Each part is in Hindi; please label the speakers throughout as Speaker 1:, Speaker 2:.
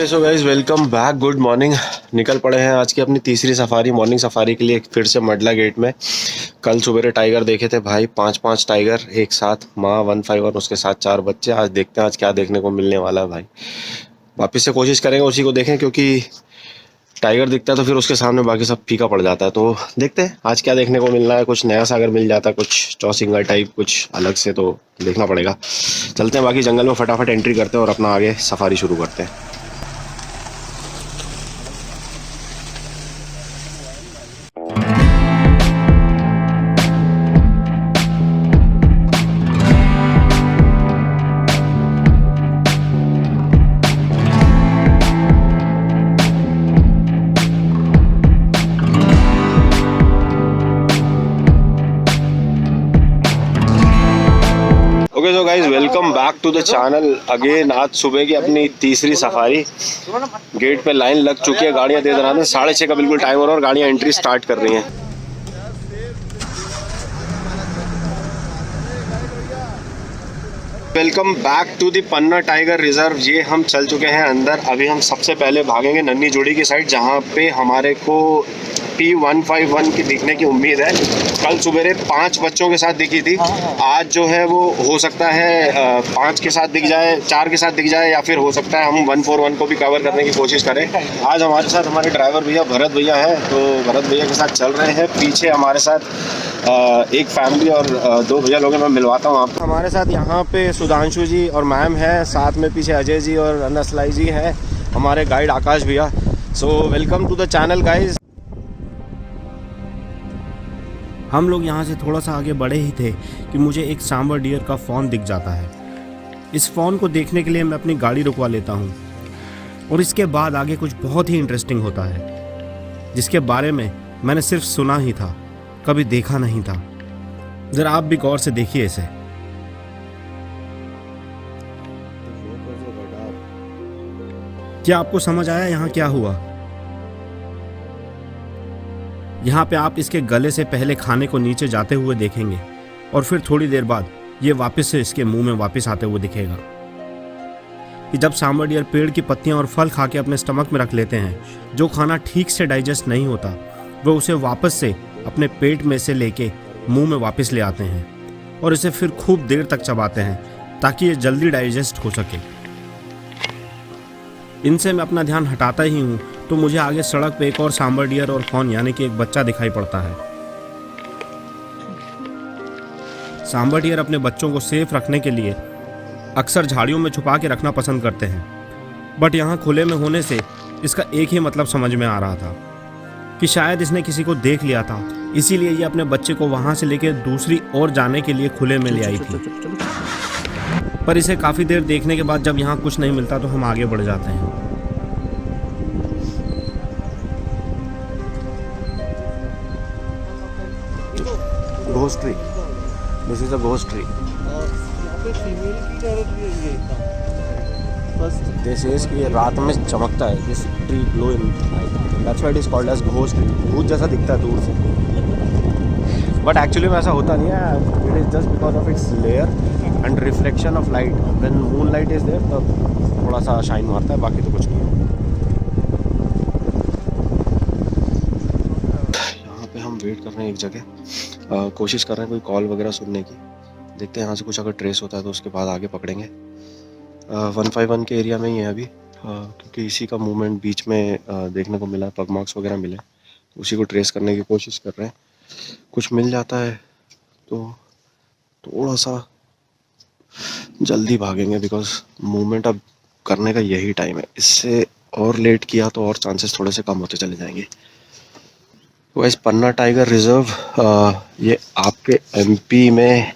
Speaker 1: Okay so guys welcome back, good morning. निकल पड़े हैं आज की अपनी तीसरी सफारी, मॉर्निंग सफारी के लिए फिर से मडला गेट में। कल सुबह टाइगर देखे थे भाई, 5 टाइगर एक साथ, माँ 151 उसके साथ 4 बच्चे। आज देखते हैं आज क्या देखने को मिलने वाला है भाई। वापस से कोशिश करेंगे उसी को देखें, क्योंकि टाइगर दिखता है तो फिर उसके सामने बाकी सब फीका पड़ जाता है। तो देखते हैं आज क्या देखने को मिलना है। कुछ नया सा अगर मिल जाता है, कुछ चौसिंगर टाइप कुछ अलग से, तो देखना पड़ेगा। चलते हैं बाकी जंगल में, फटाफट एंट्री करते हैं और अपना आगे सफारी शुरू करते हैं। Okay so guys welcome back to the channel again. आज सुबह की अपनी तीसरी सफारी। गेट पे लाइन लग चुकी है, गाड़ियां तेज रहा है। 6:30 का बिल्कुल टाइम हो रहा है और गाड़ियां एंट्री स्टार्ट कर रही हैं। Welcome back to the Panna tiger reserve. ये हम चल चुके हैं अंदर। अभी हम सबसे पहले भागेंगे नन्ही जोड़ी की साइड, जहाँ पे हमारे को P151 की दिखने की उम्मीद है। कल सुबह 5 बच्चों के साथ दिखी थी। आज जो है वो हो सकता है 5 के साथ दिख जाए, 4 के साथ दिख जाए, या फिर हो सकता है हम 141 को भी कवर करने की कोशिश करें। आज हमारे साथ हमारे ड्राइवर भैया भरत भैया हैं, तो भरत भैया के साथ चल रहे हैं। पीछे हमारे साथ एक फैमिली और 2 भैया लोग हैं, मैं मिलवाता हूँ आपको। हमारे साथ यहाँ पे सुधांशु जी और मैम है, साथ में पीछे अजय जी और नसलाई जी हैं, हमारे गाइड आकाश भैया। So welcome to the channel guys.
Speaker 2: हम लोग यहाँ से थोड़ा सा आगे बढ़े ही थे कि मुझे एक सांबर डियर का फॉन दिख जाता है। इस फॉन को देखने के लिए मैं अपनी गाड़ी रुकवा लेता हूँ और इसके बाद आगे कुछ बहुत ही इंटरेस्टिंग होता है, जिसके बारे में मैंने सिर्फ सुना ही था, कभी देखा नहीं था। जरा आप भी गौर से देखिए इसे। क्या आपको समझ आया यहाँ क्या हुआ? यहाँ पे आप इसके गले से पहले खाने को नीचे जाते हुए देखेंगे और फिर थोड़ी देर बाद ये वापस से इसके मुंह में वापस आते हुए दिखेगा। कि जब सांबर डियर पेड़ की पत्तियां और फल खा के अपने स्टमक में रख लेते हैं, जो खाना ठीक से डाइजेस्ट नहीं होता वो उसे वापस से अपने पेट में से लेके मुंह में वापस ले आते हैं और इसे फिर खूब देर तक चबाते हैं ताकि ये जल्दी डाइजेस्ट हो सके। इनसे मैं अपना ध्यान हटाता ही हूँ तो मुझे आगे सड़क पे एक और सांबर डियर और फॉन यानी कि एक बच्चा दिखाई पड़ता है। सांबर डियर अपने बच्चों को सेफ रखने के लिए अक्सर झाड़ियों में छुपा के रखना पसंद करते हैं, बट यहाँ खुले में होने से इसका एक ही मतलब समझ में आ रहा था कि शायद इसने किसी को देख लिया था, इसीलिए ये अपने बच्चे को वहाँ से लेकर दूसरी ओर जाने के लिए खुले में ले आई थी। पर इसे काफ़ी देर देखने के बाद जब यहाँ कुछ नहीं मिलता तो हम आगे बढ़ जाते हैं।
Speaker 1: Ghost tree, this is a ghost tree. This is कि ये रात में चमकता है। This tree glow in night, that's why it is called as ghost tree. भूत जैसा दिखता है दूर से, बट एक्चुअली में ऐसा होता नहीं है। It is just because of its layer and reflection of light. When moon light is there तब थोड़ा सा शाइन मारता है, बाकी तो कुछ नहीं है। यहाँ पे हम वेट कर रहे हैं एक जगह, कोशिश कर रहे हैं कोई कॉल वगैरह सुनने की। देखते हैं यहाँ से कुछ अगर ट्रेस होता है तो उसके बाद आगे पकड़ेंगे। 151 के एरिया में ही है अभी, क्योंकि इसी का मूवमेंट बीच में देखने को मिला, पग मार्क्स वगैरह मिले, उसी को ट्रेस करने की कोशिश कर रहे हैं। कुछ मिल जाता है तो थोड़ा सा जल्दी भागेंगे, बिकॉज मूवमेंट अब करने का यही टाइम है। इससे और लेट किया तो और चांसेस थोड़े से कम होते चले जाएंगे। वैसे पन्ना टाइगर रिजर्व ये आपके एमपी में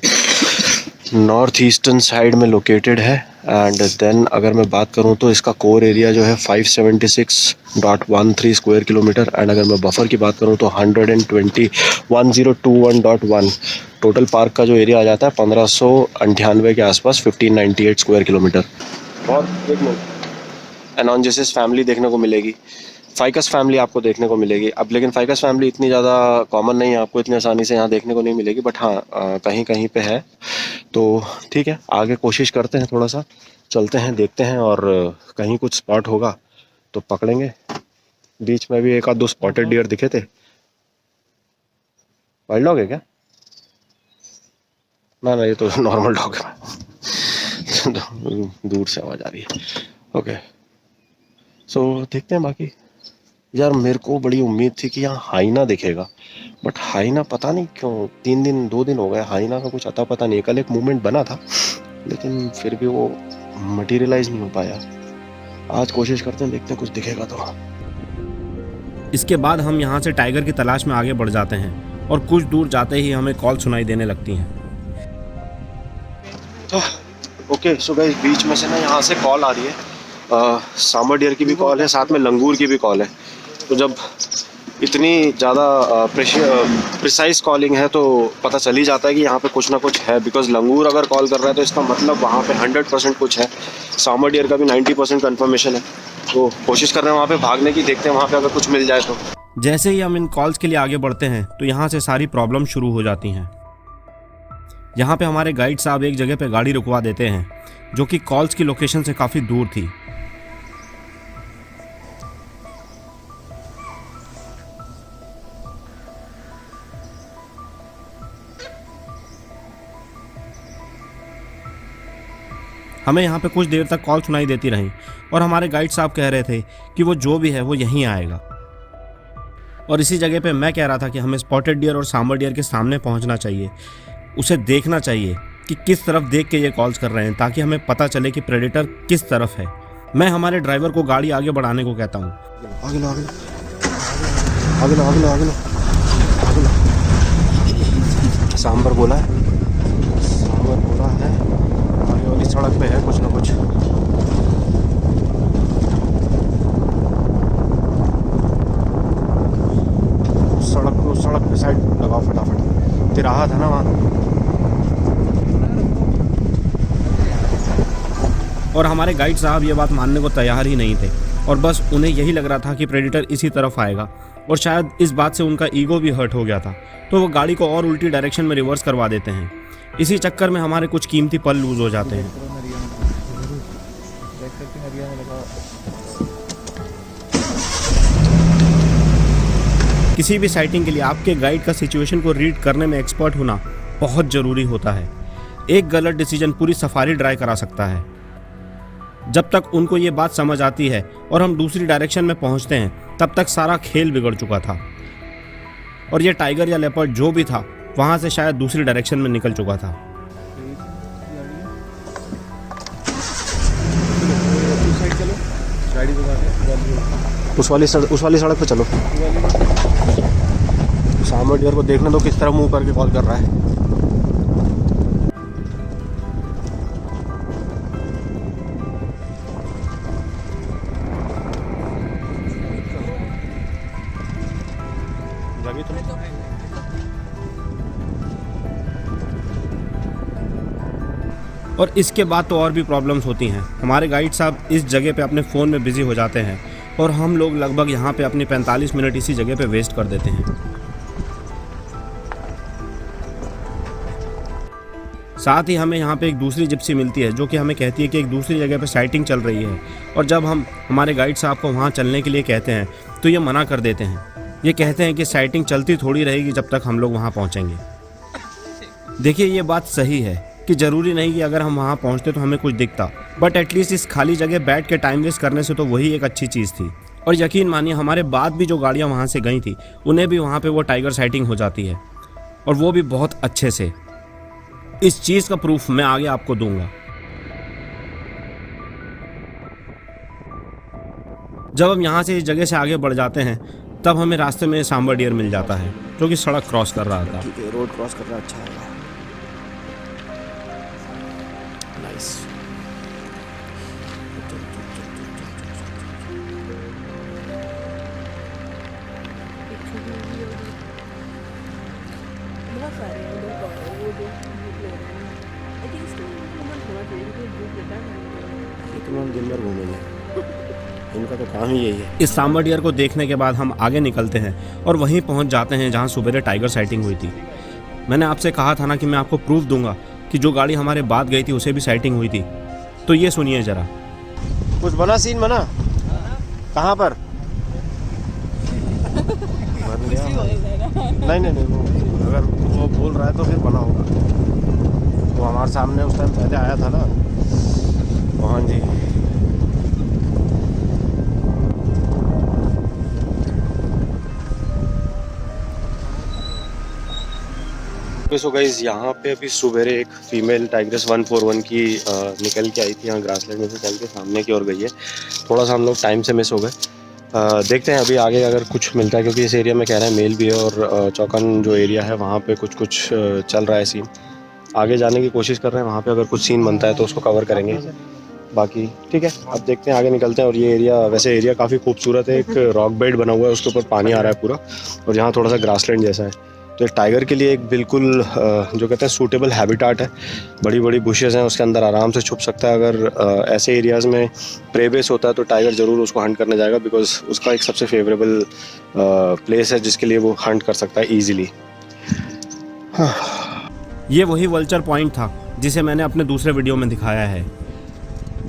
Speaker 1: नॉर्थ ईस्टर्न साइड में लोकेटेड है। एंड देन अगर मैं बात करूं तो इसका कोर एरिया जो है 576.13 स्क्वायर किलोमीटर। एंड अगर मैं बफर की बात करूं तो 1021.1 टोटल पार्क का जो एरिया आ जाता है 1598 के आसपास, 1598 स्क्वायर किलोमीटर। और एक मिनट, एनॉन्जेसिस फैमिली देखने को मिलेगी, फाइकस फैमिली आपको देखने को मिलेगी। अब लेकिन फाइकस फैमिली इतनी ज़्यादा कॉमन नहीं है, आपको इतनी आसानी से यहाँ देखने को नहीं मिलेगी, बट हाँ कहीं कहीं पे है। तो ठीक है, आगे कोशिश करते हैं, थोड़ा सा चलते हैं, देखते हैं, और कहीं कुछ स्पॉट होगा तो पकड़ेंगे। बीच में भी एक आध दो स्पॉटेड डियर दिखे थे। वाइल्ड डॉग है क्या? ना ये तो नॉर्मल डॉग है। दूर से आवाज आ रही है। ओके, सो देखते हैं बाकी। यार मेरे को बड़ी उम्मीद थी कि यहाँ हाइना दिखेगा, बट हाइना पता नहीं क्यों 2 दिन हो गए, हाइना का कुछ अता पता नहीं। कल एक मूवमेंट बना था लेकिन फिर भी वो मटेरियलाइज नहीं हो पाया। आज कोशिश करते हैं, देखते हैं कुछ दिखेगा तो।
Speaker 2: इसके बाद हम यहाँ से टाइगर की तलाश में आगे बढ़ जाते हैं और कुछ दूर जाते ही हमें कॉल सुनाई देने लगती हैं।
Speaker 1: ओके, सो गाइस बीच में से ना यहाँ से कॉल आ रही है। सांबर डियर की भी कॉल है, साथ में लंगूर की भी कॉल है। तो जब इतनी ज़्यादा प्रिसाइज कॉलिंग है तो पता चल ही जाता है कि यहाँ पे कुछ ना कुछ है। बिकॉज लंगूर अगर कॉल कर रहा है तो इसका मतलब वहाँ पे 100% कुछ है। सांबर डियर का भी 90% कन्फर्मेशन है। तो कोशिश कर रहे हैं वहाँ पे भागने की, देखते हैं वहाँ पे अगर कुछ मिल जाए तो।
Speaker 2: जैसे ही हम इन कॉल्स के लिए आगे बढ़ते हैं तो यहाँ से सारी प्रॉब्लम शुरू हो जाती हैं। यहाँ पे हमारे गाइड साहब एक जगह पे गाड़ी रुकवा देते हैं जो कि कॉल्स की लोकेशन से काफ़ी दूर थी। हमें यहाँ पे कुछ देर तक कॉल सुनाई देती रही और हमारे गाइड साहब कह रहे थे कि वो जो भी है वो यहीं आएगा। और इसी जगह पे मैं कह रहा था कि हमें स्पॉटेड डियर और सांबर डियर के सामने पहुँचना चाहिए, उसे देखना चाहिए कि किस तरफ देख के ये कॉल्स कर रहे हैं, ताकि हमें पता चले कि प्रेडेटर किस तरफ है। मैं हमारे ड्राइवर को गाड़ी आगे बढ़ाने को कहता हूँ।
Speaker 1: आगे लो, आगे लो, आगे लो, आगे लो, आगे लो, आगे लो। सांबर बोला है, सांबर बोला है। आगे वाली सड़क पे है कुछ ना कुछ। सड़क पे साइड लगाओ फटाफट, तिराहा था ना वहाँ।
Speaker 2: और हमारे गाइड साहब ये बात मानने को तैयार ही नहीं थे और बस उन्हें यही लग रहा था कि प्रेडेटर इसी तरफ आएगा और शायद इस बात से उनका ईगो भी हर्ट हो गया था, तो वो गाड़ी को और उल्टी डायरेक्शन में रिवर्स करवा देते हैं। इसी चक्कर में हमारे कुछ कीमती पल लूज हो जाते हैं। किसी भी साइटिंग के लिए आपके गाइड का सिचुएशन को रीड करने में एक्सपर्ट होना बहुत ज़रूरी होता है। एक गलत डिसीजन पूरी सफारी ड्राई करा सकता है। जब तक उनको ये बात समझ आती है और हम दूसरी डायरेक्शन में पहुंचते हैं, तब तक सारा खेल बिगड़ चुका था और ये टाइगर या लेपर्ड जो भी था वहां से शायद दूसरी डायरेक्शन में निकल चुका था।
Speaker 1: उस वाली सड़क पे चलो। सांबर डियर को देखने दो किस तरह मुंह करके कॉल कर रहा है।
Speaker 2: और इसके बाद तो और भी प्रॉब्लम्स होती हैं। हमारे गाइड साहब इस जगह पे अपने फ़ोन में बिज़ी हो जाते हैं और हम लोग लगभग यहाँ पे अपने 45 मिनट इसी जगह पे वेस्ट कर देते हैं। साथ ही हमें यहाँ पे एक दूसरी जिप्सी मिलती है जो कि हमें कहती है कि एक दूसरी जगह पे साइटिंग चल रही है, और जब हम हमारे गाइड साहब को वहाँ चलने के लिए कहते हैं तो ये मना कर देते हैं। ये कहते हैं कि साइटिंग चलती थोड़ी रहेगी जब तक हम लोग वहाँ पहुँचेंगे। देखिए ये बात सही है कि ज़रूरी नहीं कि अगर हम वहाँ पहुँचते तो हमें कुछ दिखता, बट एटलीस्ट इस खाली जगह बैठ के टाइम वेस्ट करने से तो वही एक अच्छी चीज़ थी। और यकीन मानिए हमारे बाद भी जो गाड़ियाँ वहाँ से गई थी उन्हें भी वहाँ पे वो टाइगर साइटिंग हो जाती है, और वो भी बहुत अच्छे से। इस चीज़ का प्रूफ मैं आगे आपको दूंगा। जब हम यहाँ से इस जगह से आगे बढ़ जाते हैं तब हमें रास्ते में सांबर डियर मिल जाता है जो कि सड़क क्रॉस कर रहा था।
Speaker 1: ठीक है, रोड क्रॉस करना अच्छा है। नाइस।
Speaker 3: बहुत सारे हैं लोग, वो लोग ग्रुप ले रहे हैं। आई थिंक इसका इम्प्रूवमेंट होना चाहिए क्योंकि ग्रुप लेता है।
Speaker 1: इतना दिन भर घूमेंगे, इनका तो काम ही यही है।
Speaker 2: इस सांबर डियर को देखने के बाद हम आगे निकलते हैं और वहीं पहुंच जाते हैं जहां सुबह टाइगर साइटिंग हुई थी। मैंने आपसे कहा था ना कि मैं आपको प्रूफ दूंगा कि जो गाड़ी हमारे बाद गई थी उसे भी साइटिंग हुई थी, तो ये सुनिए ज़रा।
Speaker 1: कुछ बना सीन बना? कहाँ पर? बन गया? नहीं नहीं नहीं, वो अगर वो बोल रहा है तो फिर बना होगा। वो हमारे सामने उस टाइम पहले आया था ना। हाँ जी। सो गाइस, यहाँ पे अभी सुबेरे एक फीमेल टाइग्रेस 141 की निकल के आई थी, यहाँ ग्रासलैंड में से चल के सामने की ओर गई है। थोड़ा सा हम लोग टाइम से मिस हो गए। देखते हैं अभी आगे अगर कुछ मिलता है, क्योंकि इस एरिया में कह रहे हैं मेल भी है और चौकन जो एरिया है वहाँ पे कुछ चल रहा है सीन। आगे जाने की कोशिश कर रहे हैं, वहाँ पे अगर कुछ सीन बनता है तो उसको कवर करेंगे। बाकी ठीक है, अब देखते हैं आगे निकलते हैं। और ये एरिया, वैसे एरिया काफ़ी खूबसूरत है। एक रॉक बेड बना हुआ है, उसके ऊपर पानी आ रहा है पूरा, और यहाँ थोड़ा सा ग्रासलैंड जैसा है। तो एक टाइगर के लिए एक बिल्कुल जो कहते हैं सूटेबल हैबिटाट है। बड़ी बड़ी बुशेस हैं, उसके अंदर आराम से छुप सकता है। अगर ऐसे एरियाज़ में प्रे बेस होता है तो टाइगर ज़रूर उसको हंट करने जाएगा, बिकॉज उसका एक सबसे फेवरेबल प्लेस है जिसके लिए वो हंट कर सकता है ईजिली।
Speaker 2: ये वही वल्चर पॉइंट था जिसे मैंने अपने दूसरे वीडियो में दिखाया है।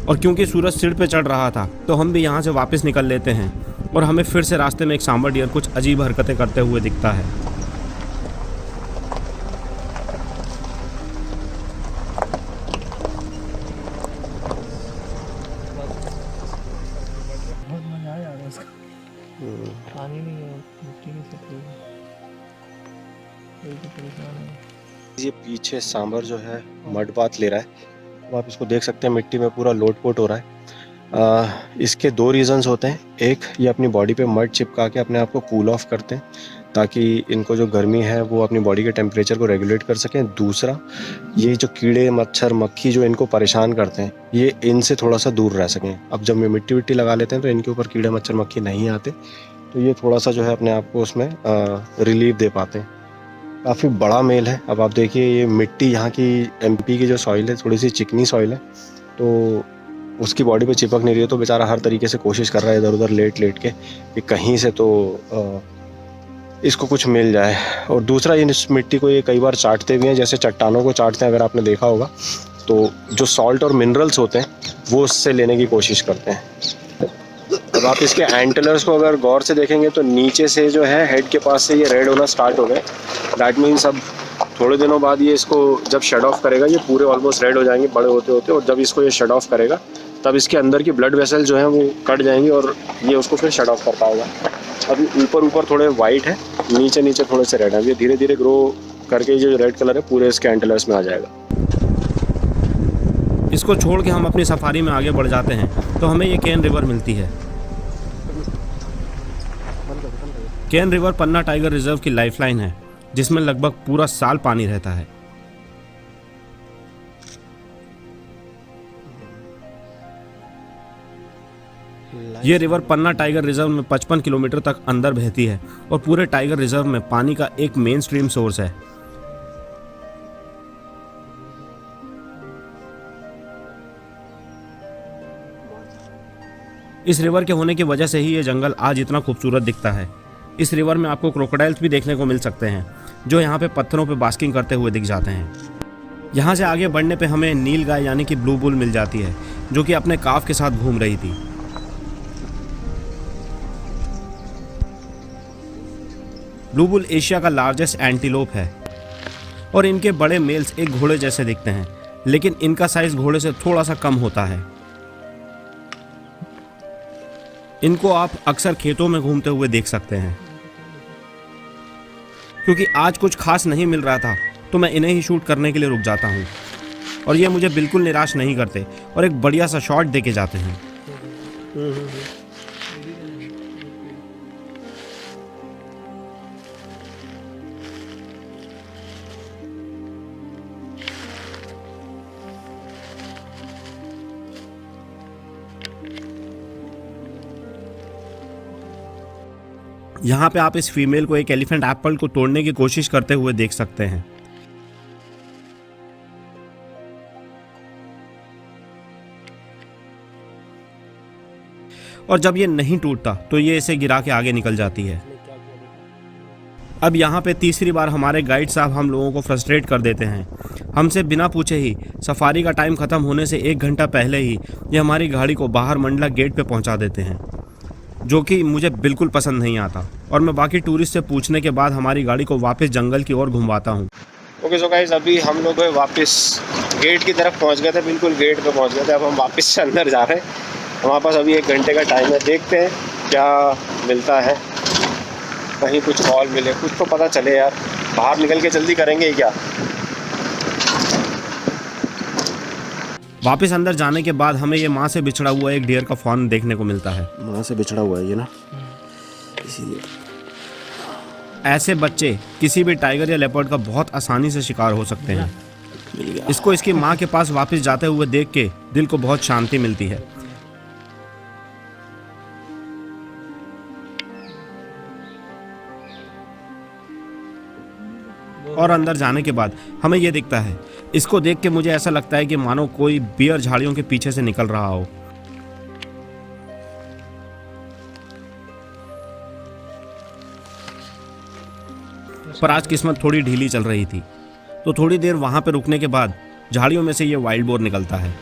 Speaker 2: और क्योंकि सूरज सिर पे चढ़ रहा था तो हम भी यहाँ से वापस निकल लेते हैं, और हमें फिर से रास्ते में एक सांबर डियर कुछ अजीब हरकतें करते हुए दिखता है।
Speaker 3: बहुत मजा आया यार उसका। पानी नहीं है, मिट्टी नहीं सफेद है, कोई तो परेशान है।
Speaker 1: ये पीछे सांबर जो है मड बाथ ले रहा है। अब आप इसको देख सकते हैं, मिट्टी में पूरा लोट-पोट हो रहा है। इसके दो रीज़न्स होते हैं। एक, ये अपनी बॉडी पे मड चिपका के अपने आप को कूल ऑफ करते हैं ताकि इनको जो गर्मी है वो अपनी बॉडी के टेम्परेचर को रेगुलेट कर सकें। दूसरा, ये जो कीड़े मच्छर मक्खी जो इनको परेशान करते हैं, ये इनसे थोड़ा सा दूर रह सकें। अब जब ये मिट्टी विट्टी लगा लेते हैं तो इनके ऊपर कीड़े मच्छर मक्खी नहीं आते, तो ये थोड़ा सा जो है अपने आप को उसमें रिलीफ दे पाते हैं। काफ़ी बड़ा मेल है। अब आप देखिए, ये मिट्टी यहाँ की एमपी की जो सॉइल है थोड़ी सी चिकनी सॉइल है, तो उसकी बॉडी पे चिपक नहीं रही है। तो बेचारा हर तरीके से कोशिश कर रहा है इधर उधर लेट के कि कहीं से तो इसको कुछ मिल जाए। और दूसरा, इस मिट्टी को ये कई बार चाटते भी हैं, जैसे चट्टानों को चाटते हैं, अगर आपने देखा होगा। तो जो सॉल्ट और मिनरल्स होते हैं वो उससे लेने की कोशिश करते हैं। अब आप इसके एंटलर्स को अगर गौर से देखेंगे तो नीचे से जो है हेड के पास से ये रेड होना स्टार्ट हो गए। दैट मीन्स अब थोड़े दिनों बाद ये इसको जब शट ऑफ करेगा, ये पूरे ऑलमोस्ट रेड हो जाएंगे बड़े होते होते। और जब इसको ये शट ऑफ करेगा तब इसके अंदर की ब्लड वेसल जो है वो कट जाएंगी और ये उसको फिर शट ऑफ कर पाएगा। अभी ऊपर थोड़े वाइट है, नीचे थोड़े से रेड है। ये धीरे धीरे ग्रो करके जो रेड कलर है पूरे इसके एंटलर्स में आ जाएगा।
Speaker 2: इसको छोड़ के हम अपनी सफारी में आगे बढ़ जाते हैं तो हमें ये केन रिवर मिलती है। केन रिवर पन्ना टाइगर रिजर्व की लाइफलाइन है, जिसमें लगभग पूरा साल पानी रहता है। ये रिवर पन्ना टाइगर रिजर्व में 55 किलोमीटर तक अंदर बहती है और पूरे टाइगर रिजर्व में पानी का एक मेन स्ट्रीम सोर्स है। इस रिवर के होने की वजह से ही ये जंगल आज इतना खूबसूरत दिखता है। इस रिवर में आपको क्रोकोडाइल्स भी देखने को मिल सकते हैं, जो यहाँ पे पत्थरों पे बास्किंग करते हुए दिख जाते हैं। यहाँ से आगे बढ़ने पे हमें नील गाय यानी कि ब्लू बुल मिल जाती है, जो कि अपने काफ के साथ घूम रही थी। ब्लू बुल एशिया का लार्जेस्ट एंटीलोप है और इनके बड़े मेल्स एक घोड़े जैसे दिखते हैं, लेकिन इनका साइज घोड़े से थोड़ा सा कम होता है। इनको आप अक्सर खेतों में घूमते हुए देख सकते हैं। क्योंकि आज कुछ खास नहीं मिल रहा था तो मैं इन्हें ही शूट करने के लिए रुक जाता हूँ, और ये मुझे बिल्कुल निराश नहीं करते और एक बढ़िया सा शॉट दे के जाते हैं। यहाँ पे आप इस फीमेल को एक एलिफेंट एप्पल को तोड़ने की कोशिश करते हुए देख सकते हैं। और जब ये नहीं टूटता तो ये इसे गिरा के आगे निकल जाती है। अब यहाँ पे तीसरी बार हमारे गाइड साहब हम लोगों को फ्रस्ट्रेट कर देते हैं। हमसे बिना पूछे ही सफारी का टाइम ख़त्म होने से 1 घंटा पहले ही ये हमारी गाड़ी को बाहर मंडला गेट पे पहुँचा देते हैं। जो कि मुझे बिल्कुल पसंद नहीं आता, और मैं बाकी टूरिस्ट से पूछने के बाद हमारी गाड़ी को वापस जंगल की ओर घुमाता हूँ।
Speaker 1: ओके सो गाइस, अभी हम लोग वापस गेट की तरफ पहुंच गए थे, बिल्कुल गेट पे पहुंच गए थे। अब हम वापस से अंदर जा रहे हैं। हमारे पास अभी 1 घंटे का टाइम है, देखते हैं क्या मिलता है। कहीं कुछ कॉल मिले, कुछ तो पता चले यार। बाहर निकल के जल्दी करेंगे ही क्या।
Speaker 2: वापस अंदर जाने के बाद हमें ये माँ से बिछड़ा हुआ एक डियर का फॉर्म देखने को मिलता है।
Speaker 1: माँ से बिछड़ा हुआ है ये ना, इसीलिए
Speaker 2: ऐसे बच्चे किसी भी टाइगर या लेपर्ड का बहुत आसानी से शिकार हो सकते हैं। इसको इसकी माँ के पास वापस जाते हुए देख के दिल को बहुत शांति मिलती है। और अंदर जाने के बाद हमें यह दिखता है। इसको देख के मुझे ऐसा लगता है कि मानो कोई बियर झाड़ियों के पीछे से निकल रहा हो। पर आज किस्मत थोड़ी ढीली चल रही थी, तो थोड़ी देर वहां पर रुकने के बाद झाड़ियों में से ये वाइल्ड बोर निकलता है।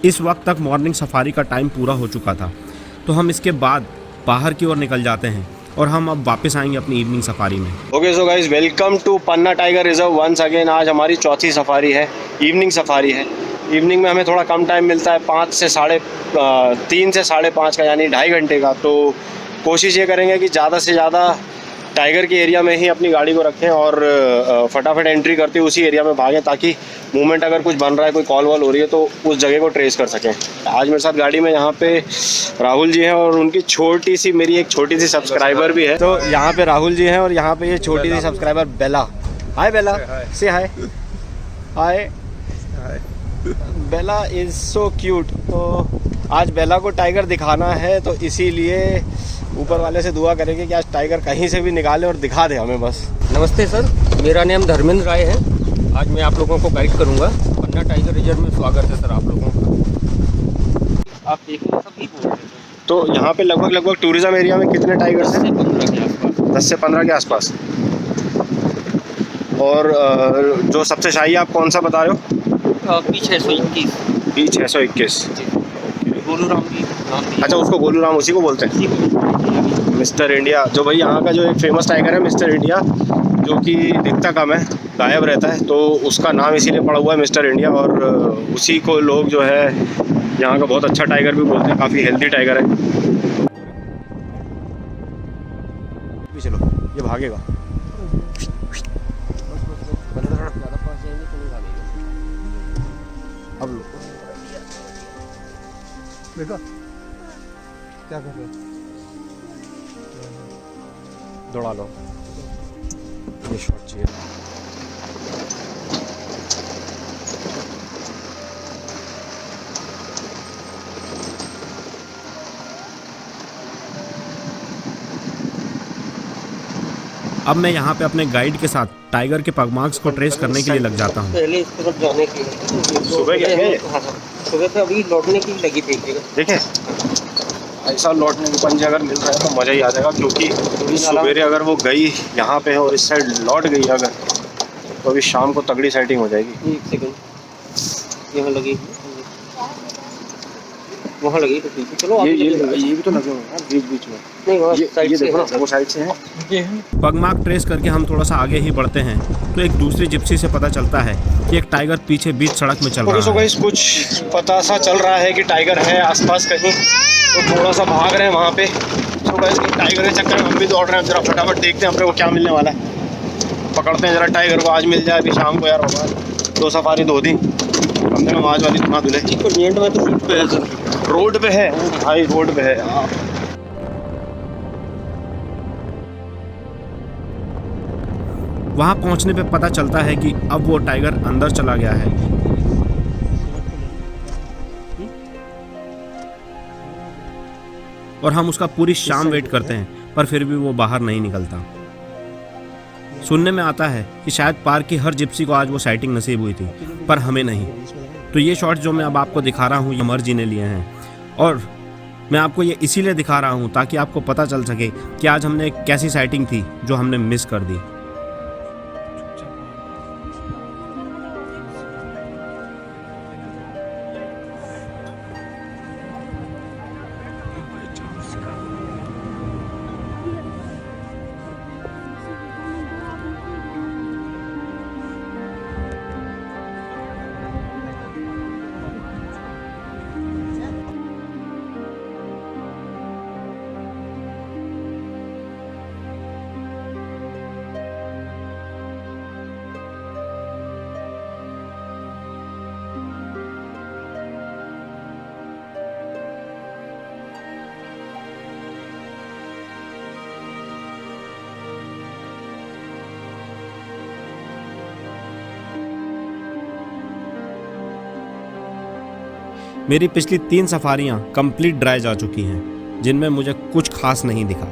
Speaker 2: इस वक्त तक मॉर्निंग सफारी का टाइम पूरा हो चुका था, तो हम इसके बाद बाहर की ओर निकल जाते हैं और हम अब वापस आएंगे अपनी इवनिंग सफारी में।
Speaker 1: Okay so guys, welcome to Panna tiger reserve once again. आज हमारी चौथी सफारी है, इवनिंग सफारी है। इवनिंग में हमें थोड़ा कम टाइम मिलता है, 3 से 5:30 का, यानी 2.5 घंटे का। तो कोशिश ये करेंगे कि ज़्यादा से ज़्यादा टाइगर के एरिया में ही अपनी गाड़ी को रखें और फटाफट एंट्री करते उसी एरिया में भागें, ताकि मूवमेंट अगर कुछ बन रहा है, कोई कॉल वॉल हो रही है तो उस जगह को ट्रेस कर सकें। आज मेरे साथ गाड़ी में यहाँ पे राहुल जी हैं और उनकी मेरी एक छोटी सी सब्सक्राइबर भी है। तो यहाँ पे राहुल जी हैं और यहाँ पे ये छोटी सी सब्सक्राइबर बेला। हाय बेला, से हाय। हाय बेला इज़ सो क्यूट। तो आज बेला को टाइगर दिखाना है, तो इसीलिए ऊपर वाले से दुआ करेंगे कि आज टाइगर कहीं से भी निकाले और दिखा दे हमें बस।
Speaker 4: नमस्ते सर, मेरा नाम धर्मेंद्र राय है। आज मैं आप लोगों को गाइड करूंगा। पन्ना टाइगर रिजर्व में स्वागत है सर आप लोगों का। आप देखिए सभी बोल रहे हैं।
Speaker 1: तो यहाँ पे लगभग टूरिज्म एरिया में कितने टाइगर्स हैं? 10 से 15 के आसपास। और जो सबसे शाही आप कौन सा बता रहे हो?
Speaker 4: पी
Speaker 1: 621।
Speaker 4: गोलू राम की नाम दिया।
Speaker 1: अच्छा, उसको गोलू राम उसी को बोलते हैं। मिस्टर इंडिया, जो भाई यहाँ का जो एक फेमस टाइगर है मिस्टर इंडिया, जो कि दिखता कम है, गायब रहता है, तो उसका नाम इसीलिए पड़ा हुआ है मिस्टर इंडिया। और उसी को लोग जो है यहाँ का बहुत अच्छा टाइगर भी बोलते हैं, काफ़ी हेल्दी टाइगर है। चलो, ये भागेगा। अब लो
Speaker 3: देखा क्या कर रहे हो?
Speaker 1: दौड़ा लो, ये शॉट चाहिए।
Speaker 2: अब मैं यहाँ पे अपने गाइड के साथ टाइगर के पगमार्क्स को ट्रेस करने के लिए लग जाता हूँ।
Speaker 4: पहले इस तरफ जाने के लिए
Speaker 1: सुबह गए?
Speaker 4: हाँ, सुबह पे अभी लौटने की लगी देखिएगा।
Speaker 1: देखें, ऐसा लौटने के पंजे अगर मिल रहा है तो मज़ा ही आ जाएगा, क्योंकि सवेरे अगर वो गई यहाँ पे और इस साइड लौट गई अगर, तो अभी शाम को तगड़ी सेटिंग हो जाएगी।
Speaker 4: 1 सेकंड, यहाँ लगी, वहाँ लगी तो ठीक है। चलो आप
Speaker 1: ये भी तो लगे हुए हैं बीच में।
Speaker 4: नहीं, वहाँ
Speaker 1: ये
Speaker 4: साइड से
Speaker 1: देखो
Speaker 4: है
Speaker 1: ना, वो साइड से है।
Speaker 2: पगमार्क ट्रेस करके हम थोड़ा सा आगे ही बढ़ते हैं, तो एक दूसरी जिप्सी से पता चलता है कि एक टाइगर पीछे बीच सड़क में चल रहा है।
Speaker 1: गाइस, कुछ पता सा चल रहा है कि टाइगर है आसपास कहीं, तो थोड़ा सा भाग रहे हैं वहाँ पे। तो गाइस, टाइगर के चक्कर में हम भी दौड़ रहे हैं। जरा फटाफट देखते हैं अपने को क्या मिलने वाला है, पकड़ते हैं जरा टाइगर को। आज मिल जाए, अभी शाम को यार होगा। 2 सफारी 2 दिन, कम से कम आज वाली धुआं धुले।
Speaker 4: में तो रोड पे है सर,
Speaker 1: रोड पे है भाई, रोड पे है।
Speaker 2: वहां पहुंचने पे पता चलता है कि अब वो टाइगर अंदर चला गया है। और हम उसका पूरी शाम वेट करते हैं, पर फिर भी वो बाहर नहीं निकलता। सुनने में आता है कि शायद पार्क की हर जिप्सी को आज वो साइटिंग नसीब हुई थी, पर हमें नहीं। तो ये शॉट्स जो मैं अब आपको दिखा रहा हूँ, ये अमर जी ने लिए हैं, और मैं आपको ये इसीलिए दिखा रहा हूँ ताकि आपको पता चल सके कि आज हमने एक कैसी साइटिंग थी जो हमने मिस कर दी। मेरी पिछली 3 सफारियां कंप्लीट ड्राई जा चुकी हैं, जिनमें मुझे कुछ खास नहीं दिखा।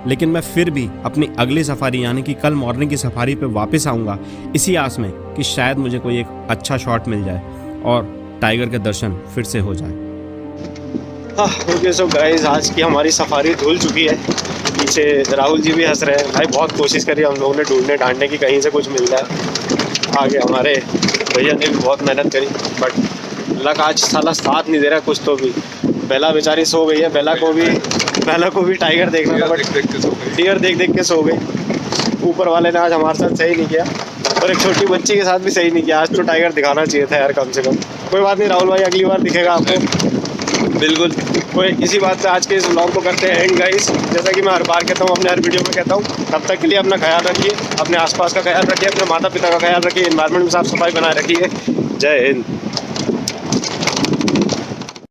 Speaker 2: लेकिन मैं फिर भी अपनी अगली सफारी यानी कि कल मॉर्निंग की सफारी पे वापस आऊँगा, इसी आस में कि शायद मुझे कोई एक अच्छा शॉट मिल जाए और टाइगर के दर्शन फिर से हो जाए।
Speaker 1: ओके सो गाइस, आज की हमारी सफारी धुल चुकी है। पीछे राहुल जी भी हंस रहे हैं। भाई बहुत कोशिश करी हम लोगों ने ढूंढने ढांढने की, कहीं से कुछ मिल जाए। आगे हमारे भैया ने भी बहुत मेहनत करी, बट लक आज साला साथ नहीं दे रहा कुछ तो भी। बेला बेचारी सो गई है। बेला को भी टाइगर देखना था, बट डियर देख देख के सो गई। ऊपर वाले ने आज हमारे साथ सही नहीं किया, और एक छोटी बच्ची के साथ भी सही नहीं किया। आज तो टाइगर दिखाना चाहिए था यार, कम से कम। कोई बात नहीं राहुल भाई, अगली बार दिखेगा आपको बिल्कुल। कोई इसी बात से आज के इस व्लॉग को करते हैं एंड गाइस। जैसा कि मैं हर बार कहता हूँ, अपने हर वीडियो में कहता हूँ, तब तक के लिए अपना ख्याल रखिए, अपने आसपास का ख्याल रखिए, अपने माता पिता का ख्याल रखिए, एनवायरनमेंट में साफ सफाई बनाए रखिए। जय हिंद।